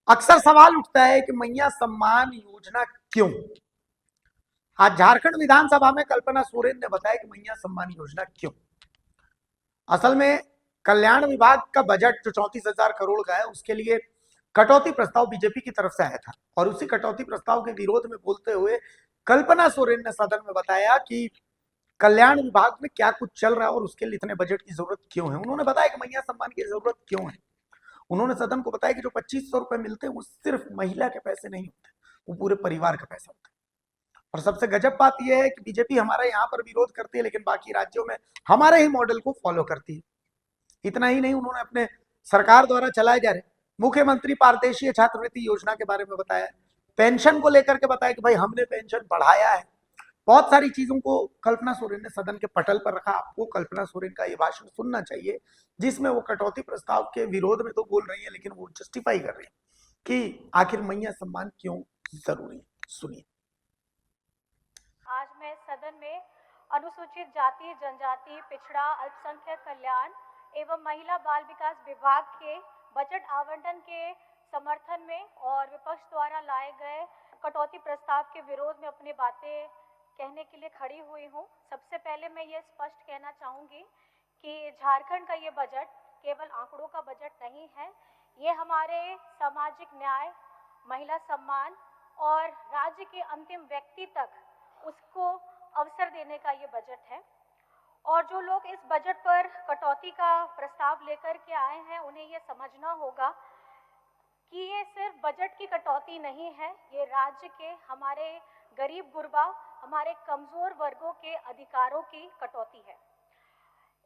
अक्सर सवाल उठता है कि मैया सम्मान योजना क्यों। आज झारखंड विधानसभा में कल्पना सोरेन ने बताया कि मैया सम्मान योजना क्यों। असल में कल्याण विभाग का बजट जो 34,000 करोड़ का है उसके लिए कटौती प्रस्ताव बीजेपी की तरफ से आया था और उसी कटौती प्रस्ताव के विरोध में बोलते हुए कल्पना सोरेन ने सदन में बताया कि कल्याण विभाग में क्या कुछ चल रहा है और उसके लिए इतने बजट की जरूरत क्यों है। उन्होंने बताया कि मैया सम्मान की जरूरत क्यों है। उन्होंने सदन को बताया कि जो 2500 रुपए मिलते हैं वो सिर्फ महिला के पैसे नहीं होते, वो पूरे परिवार का पैसा होता है। और सबसे गजब बात यह है कि बीजेपी हमारा यहाँ पर विरोध करती है लेकिन बाकी राज्यों में हमारे ही मॉडल को फॉलो करती है। इतना ही नहीं, उन्होंने अपने सरकार द्वारा चलाए जा रहे मुख्यमंत्री पारदेशीय छात्रवृत्ति योजना के बारे में बताया, पेंशन को लेकर के बताया कि भाई हमने पेंशन बढ़ाया है। बहुत सारी चीजों को कल्पना सोरेन ने सदन के पटल पर रखा। आपको कल्पना सोरेन का ये भाषण सुनना चाहिए जिसमें वो कटौती प्रस्ताव के विरोध में तो बोल रही है लेकिन वो जस्टिफाई कर रही है कि आखिर मैया सम्मान क्यों जरूरी है। सुनिए। आज मैं सदन में अनुसूचित जाति, जनजाति, पिछड़ा, अल्पसंख्यक कल्याण एवं महिला बाल विकास विभाग के बजट आवंटन के समर्थन में और विपक्ष द्वारा लाए गए कटौती प्रस्ताव के विरोध में अपनी बातें कहने के लिए खड़ी हुई हूँ। सबसे पहले मैं ये स्पष्ट कहना चाहूँगी कि झारखंड का ये बजट केवल आंकड़ों का बजट नहीं है। ये हमारे सामाजिक न्याय, महिला सम्मान और राज्य के अंतिम व्यक्ति तक उसको अवसर देने का ये बजट है। और जो लोग इस बजट पर कटौती का प्रस्ताव लेकर के आए हैं उन्हें ये समझना होगा कि ये सिर्फ बजट की कटौती नहीं है, ये राज्य के हमारे गरीब गुरबा, हमारे कमजोर वर्गों के अधिकारों की कटौती है।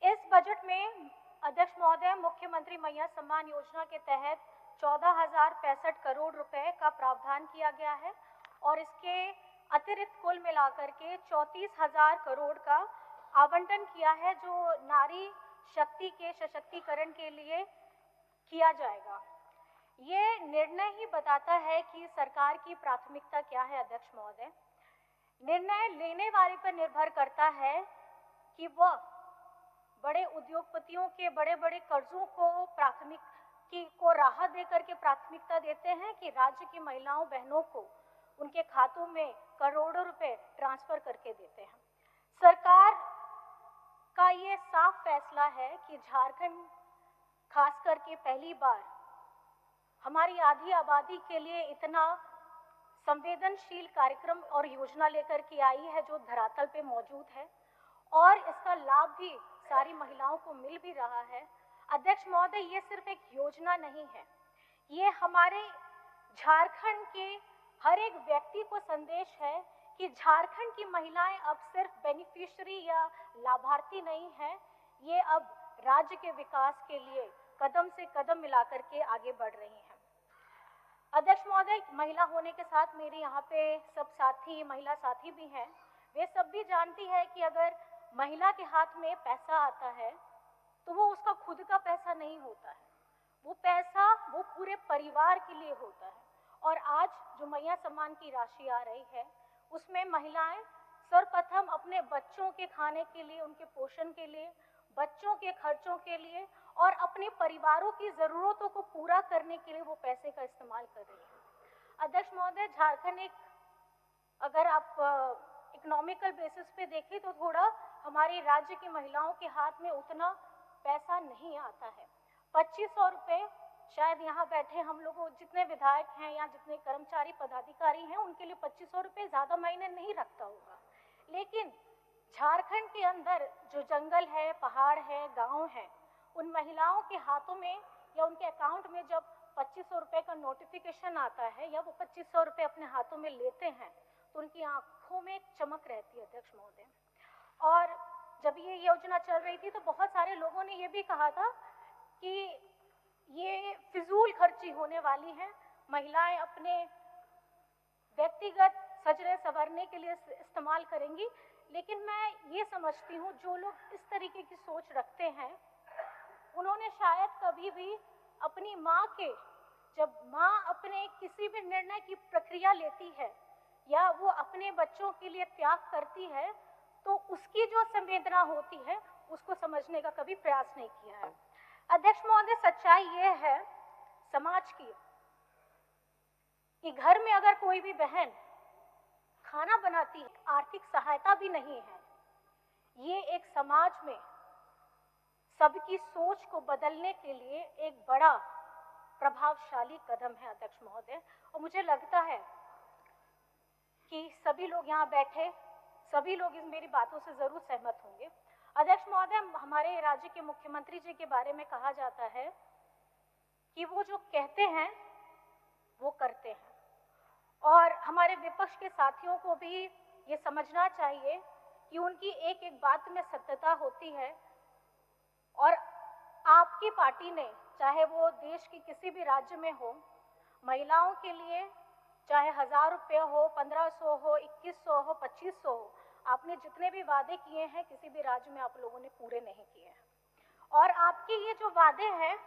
इस बजट में अध्यक्ष महोदय, मुख्यमंत्री मैया सम्मान योजना के तहत 14,065 करोड़ रुपए का प्रावधान किया गया है और इसके अतिरिक्त कुल मिलाकर के 34,000 करोड़ का आवंटन किया है जो नारी शक्ति के सशक्तिकरण के लिए किया जाएगा। ये निर्णय ही बताता है कि सरकार की प्राथमिकता क्या है। अध्यक्ष महोदय, निर्णय लेने वाले पर निर्भर करता है कि वह बड़े उद्योगपतियों के बड़े बड़े कर्जों को राहत देकर के प्राथमिकता देते हैं कि राज्य की महिलाओं बहनों को उनके खातों में करोड़ों रुपए ट्रांसफर करके देते हैं। सरकार का ये साफ फैसला है कि झारखंड खास करके पहली बार हमारी आधी आबादी के लिए इतना संवेदनशील कार्यक्रम और योजना लेकर के आई है जो धरातल पे मौजूद है और इसका लाभ भी सारी महिलाओं को मिल भी रहा है। अध्यक्ष महोदय, ये सिर्फ एक योजना नहीं है, ये हमारे झारखंड के हर एक व्यक्ति को संदेश है कि झारखंड की महिलाएं अब सिर्फ बेनिफिशियरी या लाभार्थी नहीं है, ये अब राज्य के विकास के लिए कदम से कदम मिलाकर के आगे बढ़ रही हैं। अध्यक्ष महोदय, महिला होने के साथ मेरे यहाँ पे सब साथी, महिला साथी भी हैं, वे सब भी जानती है कि अगर महिला के हाथ में पैसा आता है तो वो उसका खुद का पैसा नहीं होता है, वो पैसा वो पूरे परिवार के लिए होता है। और आज जो मैया सम्मान की राशि आ रही है उसमें महिलाएं सर्वप्रथम अपने बच्चों के खाने के लिए, उनके पोषण के लिए, बच्चों के खर्चों के लिए और अपने परिवारों की ज़रूरतों को पूरा करने के लिए वो पैसे का इस्तेमाल कर रही है। अध्यक्ष महोदय, झारखंड एक, अगर आप इकोनॉमिकल बेसिस पे देखें तो थोड़ा हमारे राज्य की महिलाओं के हाथ में उतना पैसा नहीं आता है। 2500 रुपये शायद यहाँ बैठे हम लोग जितने विधायक हैं या जितने कर्मचारी पदाधिकारी हैं उनके लिए 2500 रुपये ज़्यादा मायने नहीं रखता होगा, लेकिन झारखंड के अंदर जो जंगल है, पहाड़ है, गांव है, उन महिलाओं के हाथों में या उनके अकाउंट में जब 2500 रुपये का नोटिफिकेशन आता है या वो 2500 रुपये अपने हाथों में लेते हैं तो उनकी आंखों में एक चमक रहती है। अध्यक्ष महोदय, और जब ये योजना चल रही थी तो बहुत सारे लोगों ने ये भी कहा था कि ये फिजूल खर्ची होने वाली है, महिलाएं अपने व्यक्तिगत सजने संवरने के लिए इस्तेमाल करेंगी। लेकिन मैं ये समझती हूँ जो लोग इस तरीके की सोच रखते हैं उन्होंने शायद कभी भी अपनी माँ के, जब माँ अपने किसी भी निर्णय की प्रक्रिया लेती है या वो अपने बच्चों के लिए त्याग करती है तो उसकी जो संवेदना होती है उसको समझने का कभी प्रयास नहीं किया है। अध्यक्ष महोदय, सच्चाई ये है समाज की कि घर में अगर कोई भी बहन खाना बनाती है, आर्थिक सहायता भी नहीं है। ये एक समाज में सबकी सोच को बदलने के लिए एक बड़ा प्रभावशाली कदम है अध्यक्ष महोदय। और मुझे लगता है कि सभी लोग यहाँ बैठे, सभी लोग इस मेरी बातों से जरूर सहमत होंगे। अध्यक्ष महोदय, हमारे राज्य के मुख्यमंत्री जी के बारे में कहा जाता है कि वो जो कहते हैं वो करते हैं, और हमारे विपक्ष के साथियों को भी ये समझना चाहिए कि उनकी एक एक बात में सत्यता होती है। और आपकी पार्टी ने, चाहे वो देश की किसी भी राज्य में हो, महिलाओं के लिए चाहे 1000 रुपये हो, 1500 हो, 2100 हो, 2500 हो, आपने जितने भी वादे किए हैं किसी भी राज्य में आप लोगों ने पूरे नहीं किए हैं। और आपके ये जो वादे हैं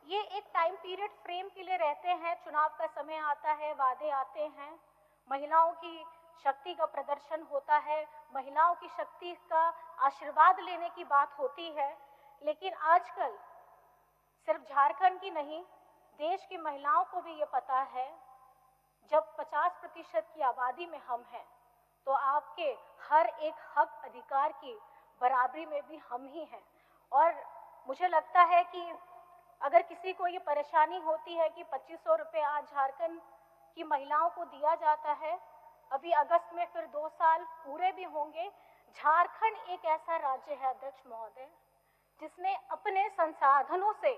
ये एक टाइम पीरियड फ्रेम के लिए रहते हैं, चुनाव का समय आता है, वादे आते हैं, महिलाओं की शक्ति का प्रदर्शन होता है, महिलाओं की शक्ति का आशीर्वाद लेने की बात होती है। लेकिन आजकल सिर्फ झारखंड की नहीं, देश की महिलाओं को भी ये पता है, जब 50% की आबादी में हम हैं तो आपके हर एक हक अधिकार की बराबरी में भी हम ही हैं। और मुझे लगता है कि अगर किसी को ये परेशानी होती है कि 2500 रुपये आज झारखंड की महिलाओं को दिया जाता है, अभी अगस्त में फिर 2 साल पूरे भी होंगे। झारखंड एक ऐसा राज्य है अध्यक्ष महोदय जिसने अपने संसाधनों से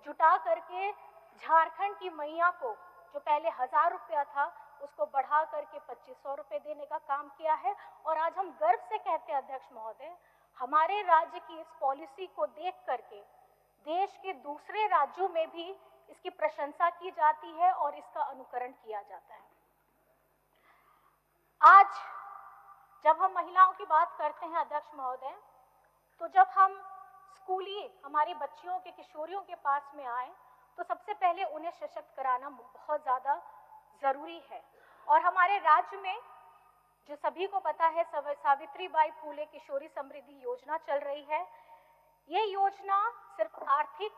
जुटा करके झारखंड की मैया को, जो पहले 1000 रुपया था, उसको बढ़ा करके 2500 रुपये देने का काम किया है। और आज हम गर्व से कहते हैं अध्यक्ष महोदय, हमारे राज्य की इस पॉलिसी को देख करके देश के दूसरे राज्यों में भी इसकी प्रशंसा की जाती है और इसका अनुकरण किया जाता है। आज जब हम महिलाओं की बात करते हैं अध्यक्ष महोदय, तो जब हम स्कूली हमारी बच्चियों के, किशोरियों के पास में आए तो सबसे पहले उन्हें सशक्त कराना बहुत ज़्यादा ज़रूरी है। और हमारे राज्य में जो सभी को पता है, सावित्रीबाई फूले किशोरी समृद्धि योजना चल रही है। ये योजना सिर्फ आर्थिक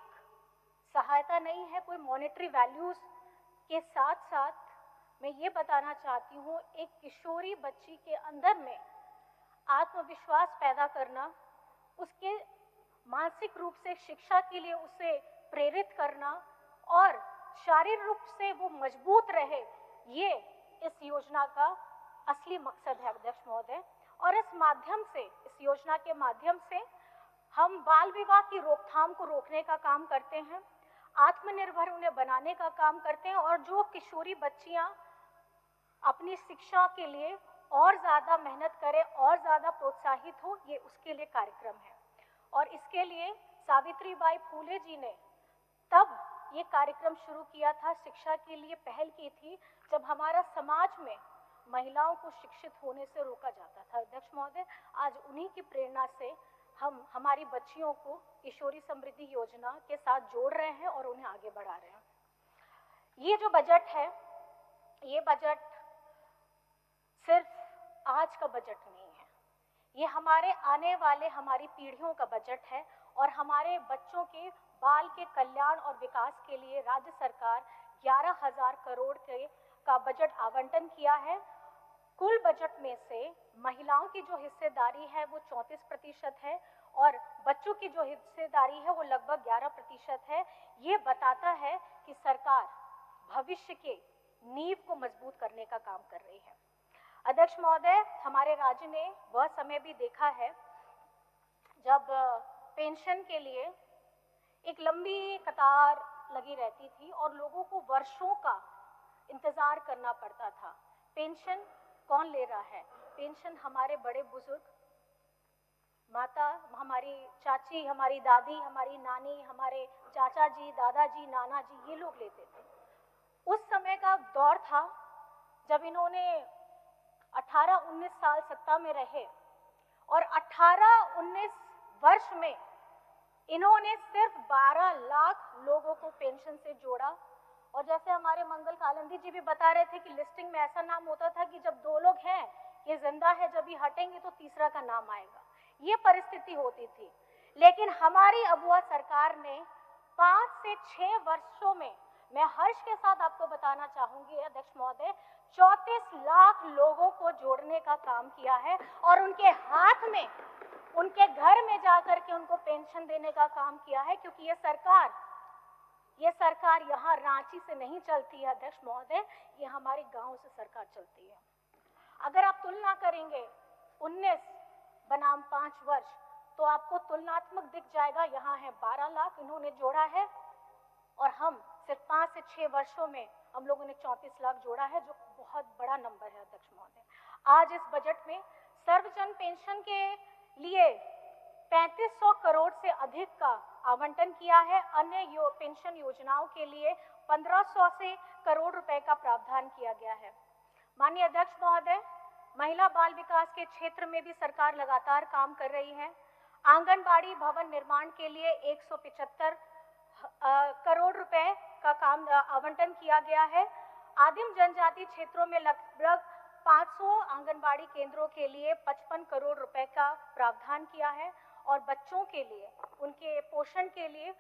सहायता नहीं है, कोई मॉनेटरी वैल्यूज के साथ साथ मैं ये बताना चाहती हूँ, एक किशोरी बच्ची के अंदर में आत्मविश्वास पैदा करना, उसके मानसिक रूप से शिक्षा के लिए उसे प्रेरित करना और शारीरिक रूप से वो मजबूत रहे, ये इस योजना का असली मकसद है अध्यक्ष महोदय। और इस माध्यम से, इस योजना के माध्यम से हम बाल विवाह की रोकथाम को रोकने का काम करते हैं, आत्मनिर्भर उन्हें बनाने का काम करते हैं, और जो किशोरी बच्चियां अपनी शिक्षा के लिए और ज़्यादा मेहनत करें और ज़्यादा प्रोत्साहित हो, ये उसके लिए कार्यक्रम है। और इसके लिए सावित्रीबाई फूले जी ने तब ये कार्यक्रम शुरू किया था, शिक्षा के लिए पहल की थी, जब हमारा समाज में महिलाओं को शिक्षित होने से रोका जाता था। अध्यक्ष महोदय, आज उन्हीं की प्रेरणा से हम हमारी बच्चियों को किशोरी समृद्धि योजना के साथ जोड़ रहे हैं और उन्हें आगे बढ़ा रहे हैं। ये जो बजट है, ये बजट सिर्फ आज का बजट नहीं है, ये हमारे आने वाले, हमारी पीढ़ियों का बजट है। और हमारे बच्चों के बाल के कल्याण और विकास के लिए राज्य सरकार 11,000 करोड़ का बजट आवंटन किया है। कुल बजट में से महिलाओं की जो हिस्सेदारी है वो 34% है और बच्चों की जो हिस्सेदारी है वो लगभग 11% है। ये बताता है कि सरकार भविष्य के नींव को मजबूत करने का काम कर रही है। अध्यक्ष महोदय, हमारे राज्य ने वह समय भी देखा है जब पेंशन के लिए एक लंबी कतार लगी रहती थी और लोगों को वर्षों का इंतजार करना पड़ता था। पेंशन कौन ले रहा है? पेंशन हमारे बड़े बुजुर्ग, माता, हमारी चाची, हमारी दादी, हमारी नानी, हमारे चाचा जी, दादाजी, नाना जी, ये लोग लेते थे। उस समय का दौर था जब इन्होंने 18-19 साल सत्ता में रहे और 18-19 वर्ष में इन्होंने सिर्फ 12 लाख लोगों को पेंशन से जोड़ा। और जैसे हमारे मंगल कालंदी जी भी बता रहे थे कि लिस्टिंग में ऐसा नाम होता था कि जब 2 लोग हैं, ये जिंदा है, जब ये हटेंगे तो तीसरा का नाम आएगा, ये परिस्थिति होती थी। लेकिन हमारी अबुआ सरकार ने 5 से 6 वर्षों में मैं हर्ष के साथ आपको बताना चाहूंगी अध्यक्ष महोदय, 34 लाख लोगों को जोड़ने का काम किया है और उनके हाथ में, उनके घर में जाकर के उनको पेंशन देने का काम किया है, क्योंकि ये सरकार यहाँ रांची से नहीं चलती है अध्यक्ष महोदय, ये हमारे गांव से सरकार चलती है। अगर आप तुलना करेंगे 19 बनाम 5 वर्ष तो आपको तुलनात्मक दिख जाएगा। यहाँ है 12 लाख इन्होंने जोड़ा है और हम सिर्फ 5 से 6 वर्षों में हम लोगों ने 34 लाख जोड़ा है, जो बहुत बड़ा नंबर है अध्यक्ष महोदय। आज इस बजट में सर्वजन पेंशन के लिए 3500 करोड़ से अधिक का आवंटन किया है। अन्य पेंशन योजनाओं के लिए 1500 से करोड़ रुपए का प्रावधान किया गया है। माननीय अध्यक्ष महोदय, महिला बाल विकास के क्षेत्र में भी सरकार लगातार काम कर रही है। आंगनबाड़ी भवन निर्माण के लिए 175 करोड़ रुपए का काम आवंटन किया गया है। आदिम जनजाति क्षेत्रों में लगभग 500 आंगनबाड़ी केंद्रों के लिए 55 करोड़ रुपए का प्रावधान किया है और बच्चों के लिए, उनके पोषण के लिए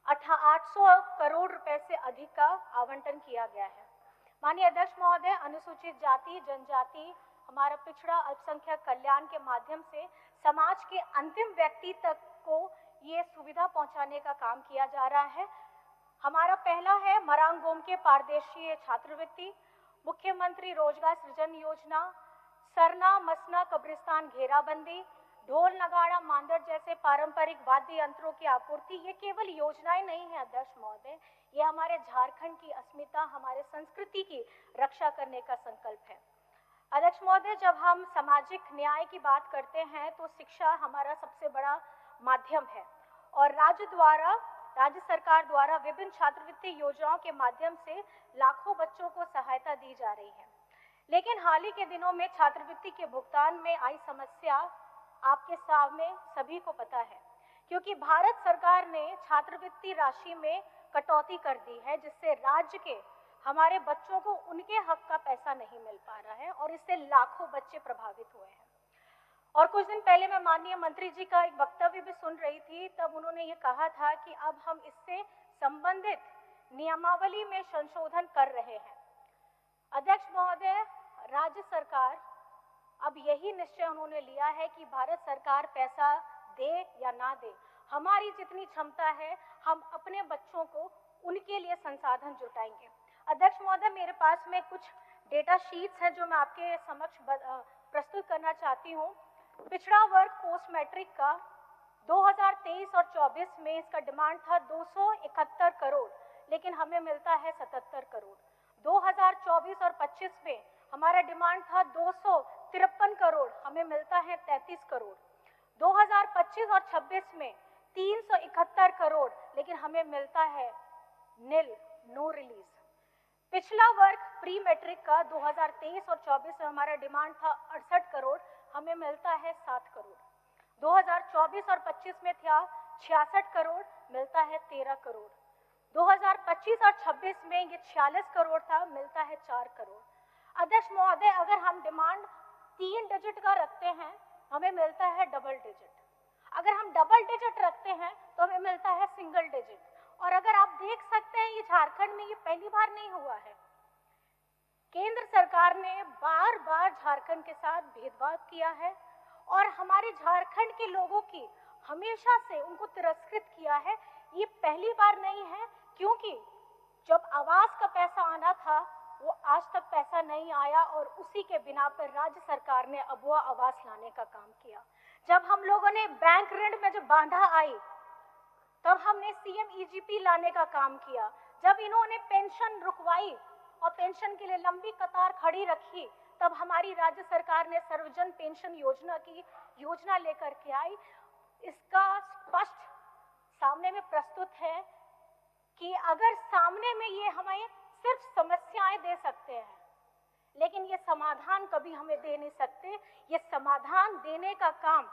800 करोड़ रुपए से अधिक का आवंटन किया गया है। माननीय अध्यक्ष महोदय, अनुसूचित जाति जनजाति, हमारा पिछड़ा अल्पसंख्यक कल्याण के माध्यम से समाज के अंतिम व्यक्ति तक को ये सुविधा पहुंचाने का काम किया जा रहा है। हमारा पहला है मरांगोम के पारदेशीय छात्रवृत्ति, मुख्यमंत्री रोजगार सृजन योजना, सरना मसना कब्रिस्तान घेराबंदी, ढोल नगाड़ा मांदड़ जैसे पारंपरिक वाद्य यंत्रों की आपूर्ति। ये केवल योजनाएं नहीं है अध्यक्ष महोदय, ये हमारे झारखंड की अस्मिता, हमारे संस्कृति की रक्षा करने का संकल्प है। अध्यक्ष महोदय, जब हम सामाजिक न्याय की बात करते हैं तो शिक्षा हमारा सबसे बड़ा माध्यम है और राज्य सरकार द्वारा विभिन्न छात्रवृत्ति योजनाओं के माध्यम से लाखों बच्चों को सहायता दी जा रही है। लेकिन हाल ही के दिनों में छात्रवृत्ति के भुगतान में आई समस्या आपके सामने सभी को पता है, क्योंकि भारत सरकार ने छात्रवृत्ति राशि में कटौती कर दी है, जिससे राज्य के हमारे बच्चों को उनके हक का पैसा नहीं मिल पा रहा है और इससे लाखों बच्चे प्रभावित हुए हैं। और कुछ दिन पहले मैं माननीय मंत्री जी का एक वक्तव्य भी सुन रही थी, तब उन्होंने ये कहा था कि अब हम इससे संबंधित नियमावली में संशोधन कर रहे हैं। अध्यक्ष महोदय, राज्य सरकार अब यही निश्चय उन्होंने लिया है कि भारत सरकार पैसा दे या ना दे, हमारी जितनी क्षमता है हम अपने बच्चों को उनके लिए संसाधन जुटाएंगे। अध्यक्ष महोदय, मेरे पास में कुछ डेटा शीट्स हैं जो मैं आपके समक्ष प्रस्तुत करना चाहती हूँ। पिछड़ा वर्ग पोस्ट मैट्रिक का 2023 और 24 में इसका डिमांड था 271 करोड़, लेकिन हमें मिलता है 77 करोड़। 2024 और 25 में हमारा डिमांड था 253 करोड़, हमें मिलता है 33 करोड़। 2025 और 26 में 371 करोड़, लेकिन हमें मिलता है नो रिलीज। पिछला वर्ग प्री मैट्रिक का 2023 और 24 में हमारा डिमांड था 68 करोड़, हमें मिलता है 7 करोड़। 2024 और 25 में था 66 करोड़, मिलता है 13 करोड़। 2025 और 26 में ये 46 करोड़ था, मिलता है 4 करोड़। अध्यक्ष महोदय, अगर हम डिमांड 3 डिजिट का रखते हैं हमें मिलता है डबल डिजिट, अगर हम डबल डिजिट रखते हैं तो हमें मिलता है सिंगल डिजिट। और अगर आप देख सकते हैं ये झारखंड में ये पहली बार नहीं हुआ है। केंद्र सरकार ने बार बार झारखंड के साथ भेदभाव किया है और हमारे झारखंड के लोगों की हमेशा से उनको तिरस्कृत किया है। ये पहली बार नहीं है, क्योंकि जब आवास का पैसा आना था वो आज तक पैसा नहीं आया और उसी के बिना पर राज्य सरकार ने अबुआ आवास लाने का काम किया। जब हम लोगों ने बैंक ऋण में जब बाधा आई तब हमने सीएम ईजीपी लाने का काम किया। जब इन्होंने पेंशन रुकवाई और पेंशन के लिए लंबी कतार खड़ी रखी तब हमारी राज्य सरकार ने सर्वजन पेंशन योजना की योजना लेकर के आई। इसका स्पष्ट सामने में प्रस्तुत है कि अगर सामने में ये हमें सिर्फ समस्याएं दे सकते हैं, लेकिन ये समाधान कभी हमें दे नहीं सकते। ये समाधान देने का काम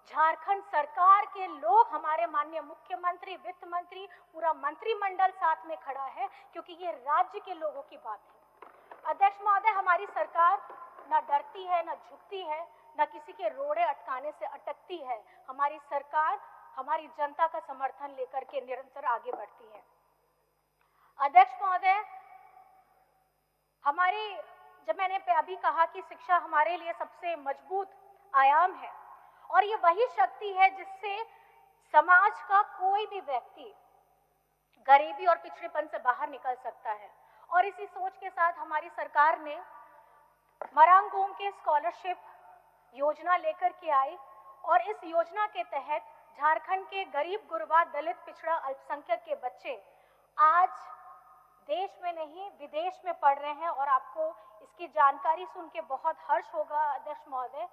झारखंड सरकार के लोग, हमारे माननीय मुख्यमंत्री, वित्त मंत्री, पूरा मंत्रिमंडल साथ में खड़ा है, क्योंकि ये राज्य के लोगों की बात है। अध्यक्ष महोदय, हमारी सरकार न डरती है, न झुकती है, न किसी के रोड़े अटकाने से अटकती है। हमारी सरकार हमारी जनता का समर्थन लेकर के निरंतर आगे बढ़ती है। अध्यक्ष महोदय, हमारी जब मैंने अभी कहा कि शिक्षा हमारे लिए सबसे मजबूत आयाम है और ये वही शक्ति है जिससे समाज का कोई भी व्यक्ति गरीबी और पिछड़ेपन से बाहर निकल सकता है। और इसी सोच के साथ हमारी सरकार ने मरांगोम के स्कॉलरशिप योजना लेकर के आई और इस योजना के तहत झारखंड के गरीब गुरबा दलित पिछड़ा अल्पसंख्यक के बच्चे आज देश में नहीं विदेश में पढ़ रहे हैं। और आपको इसकी जानकारी सुन के बहुत हर्ष होगा अध्यक्ष महोदय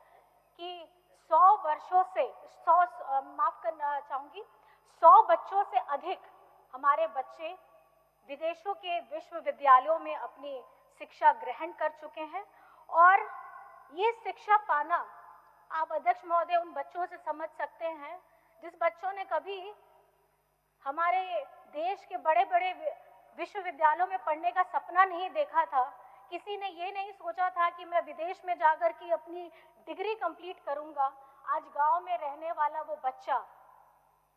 कि 100 वर्षों से 100 बच्चों से अधिक हमारे बच्चे विदेशों के विश्वविद्यालयों में अपनी शिक्षा ग्रहण कर चुके हैं। और ये शिक्षा पाना आप अध्यक्ष महोदय उन बच्चों से समझ सकते हैं जिस बच्चों ने कभी हमारे देश के बड़े बड़े विश्वविद्यालयों में पढ़ने का सपना नहीं देखा था। किसी ने ये नहीं सोचा था कि मैं विदेश में जाकर के अपनी डिग्री कंप्लीट करूंगा। आज गांव में रहने वाला वो बच्चा,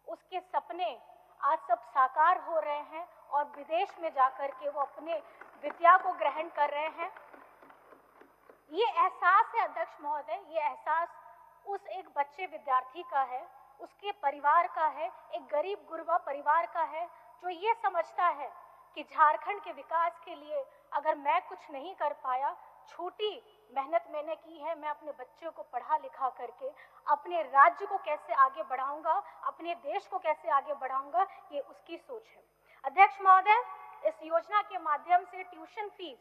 उसके सपने आज सब साकार हो रहे हैं और विदेश में जाकर के वो अपने विद्या को ग्रहण कर रहे हैं। ये एहसास है अध्यक्ष महोदय, ये एहसास उस एक बच्चे विद्यार्थी का है, उसके परिवार का है, एक गरीब गुरबा परिवार का है जो ये समझता है कि झारखंड के विकास के लिए अगर मैं कुछ नहीं कर पाया, छोटी मेहनत मैंने की है, मैं अपने बच्चों को पढ़ा लिखा करके अपने राज्य को कैसे आगे बढ़ाऊंगा, अपने देश को कैसे आगे बढ़ाऊंगा, ये उसकी सोच है। अध्यक्ष महोदय, इस योजना के माध्यम से ट्यूशन फीस,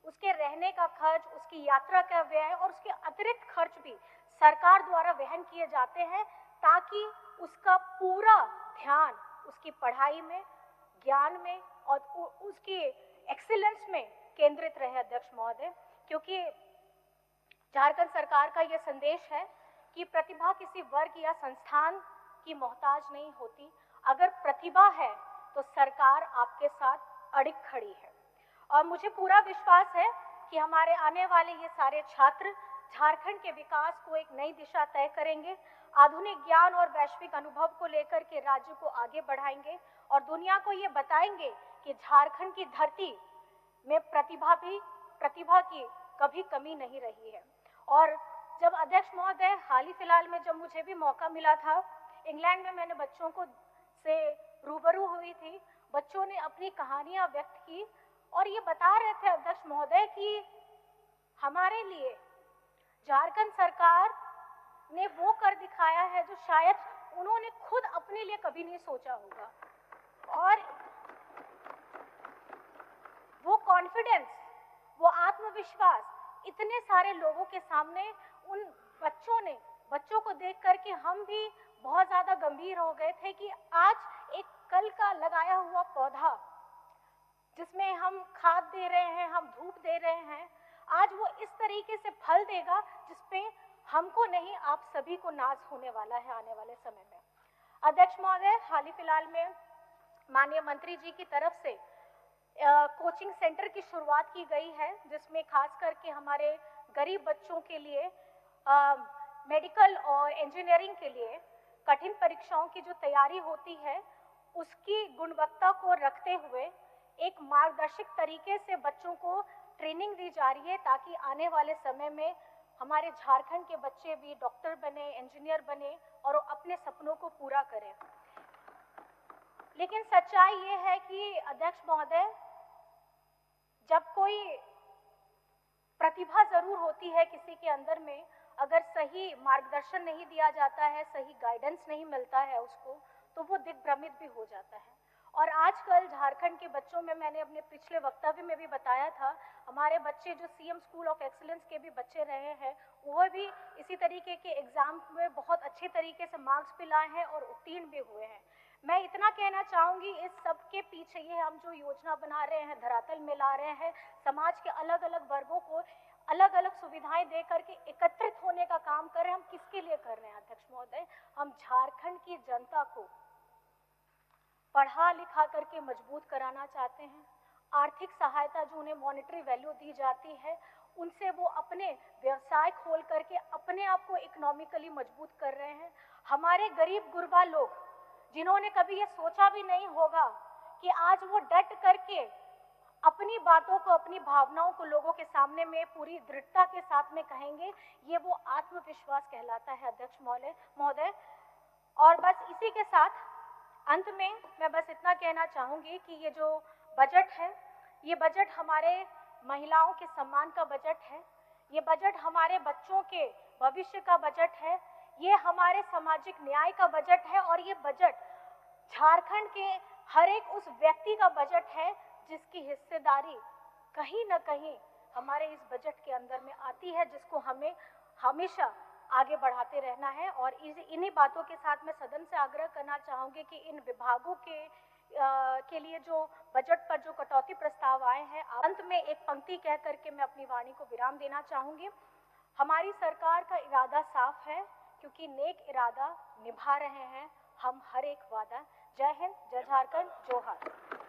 उसके रहने का खर्च, उसकी यात्रा का व्यय और उसके अतिरिक्त खर्च भी सरकार द्वारा वहन किए जाते हैं ताकि उसका पूरा ध्यान उसकी पढ़ाई में, ज्ञान में और उसकी एक्सीलेंस में केंद्रित रहे अध्यक्ष महोदय। क्योंकि झारखंड सरकार का यह संदेश है कि प्रतिभा किसी वर्ग या संस्थान की मोहताज नहीं होती। अगर प्रतिभा है तो सरकार आपके साथ अड़िग खड़ी है। और मुझे पूरा विश्वास है कि हमारे आने वाले ये सारे छात्र झारखंड के विकास को एक नई दिशा तय करेंगे, आधुनिक ज्ञान और वैश्विक अनुभव को लेकर के राज्य को आगे बढ़ाएंगे और दुनिया को ये बताएंगे कि झारखंड की धरती में प्रतिभा की कभी कमी नहीं रही है। और जब अध्यक्ष महोदय हाल ही फिलहाल में जब मुझे भी मौका मिला था, इंग्लैंड में मैंने बच्चों को से रूबरू हुई थी, बच्चों ने अपनी कहानियां व्यक्त की और ये बता रहे थे अध्यक्ष महोदय कि हमारे लिए झारखंड सरकार ने वो कर दिखाया है जो शायद उन्होंने खुद अपने लिए कभी नहीं सोचा होगा। और वो कॉन्फिडेंस, वो आत्मविश्वास इतने सारे लोगों के सामने उन बच्चों को देख करके हम भी बहुत ज्यादा गंभीर हो गए थे कि आज एक कल का लगाया हुआ पौधा जिसमें हम खाद दे रहे हैं, हम धूप दे रहे हैं, आज वो इस तरीके से फल देगा जिसपे हमको नहीं आप सभी को नाज होने वाला है आने वाले समय में। अध्यक्ष महोदय, हाल ही फिलहाल में माननीय मंत्री जी की तरफ से कोचिंग सेंटर की शुरुआत की गई है जिसमें खास करके हमारे गरीब बच्चों के लिए मेडिकल और इंजीनियरिंग के लिए कठिन परीक्षाओं की जो तैयारी होती है उसकी गुणवत्ता को रखते हुए एक मार्गदर्शक तरीके से बच्चों को ट्रेनिंग दी जा रही है ताकि आने वाले समय में हमारे झारखंड के बच्चे भी डॉक्टर बने, इंजीनियर बने और अपने सपनों को पूरा करें। लेकिन सच्चाई ये है कि अध्यक्ष महोदय, जब कोई प्रतिभा जरूर होती है किसी के अंदर में, अगर सही मार्गदर्शन नहीं दिया जाता है, सही गाइडेंस नहीं मिलता है उसको, तो वो दिग्भ्रमित भी हो जाता है। और आजकल झारखंड के बच्चों में, मैंने अपने पिछले वक्तव्य में भी बताया था, हमारे बच्चे जो सीएम स्कूल ऑफ एक्सीलेंस के भी बच्चे रहे हैं, वो भी इसी तरीके के एग्जाम में बहुत अच्छे तरीके से मार्क्स भी लाए हैं और उत्तीर्ण भी हुए हैं। मैं इतना कहना चाहूंगी, इस सब के पीछे ये हम जो योजना बना रहे हैं, धरातल में ला रहे हैं, समाज के अलग अलग वर्गों को अलग अलग सुविधाएं दे करके एकत्रित होने का काम कर रहे हैं। हम किसके लिए कर रहे हैं अध्यक्ष महोदय? हम झारखंड की जनता को पढ़ा लिखा करके मजबूत कराना चाहते हैं। आर्थिक सहायता जो उन्हें मॉनेटरी वैल्यू दी जाती है, उनसे वो अपने व्यवसाय खोल करके अपने आप को इकोनॉमिकली मजबूत कर रहे हैं। हमारे गरीब गुरबा लोग जिन्होंने कभी ये सोचा भी नहीं होगा कि आज वो डट करके अपनी बातों को, अपनी भावनाओं को लोगों के सामने में पूरी दृढ़ता के साथ में कहेंगे, ये वो आत्मविश्वास कहलाता है अध्यक्ष महोदय। और बस इसी के साथ अंत में मैं बस इतना कहना चाहूंगी कि ये जो बजट है, ये बजट हमारे महिलाओं के सम्मान का बजट है, ये बजट हमारे बच्चों के भविष्य का बजट है, ये हमारे सामाजिक न्याय का बजट है, और ये बजट झारखंड के हर एक उस व्यक्ति का बजट है जिसकी हिस्सेदारी कहीं ना कहीं हमारे इस बजट के अंदर में आती है, जिसको हमें हमेशा आगे बढ़ाते रहना है। और इन्हीं बातों के साथ मैं सदन से आग्रह करना चाहूंगी कि इन विभागों के लिए जो बजट पर जो कटौती प्रस्ताव आए हैं, अंत में एक पंक्ति कह करके मैं अपनी वाणी को विराम देना चाहूंगी। हमारी सरकार का इरादा साफ है, क्योंकि नेक इरादा निभा रहे हैं हम हर एक वादा। जय हिंद, जय झारखंड, जोहार।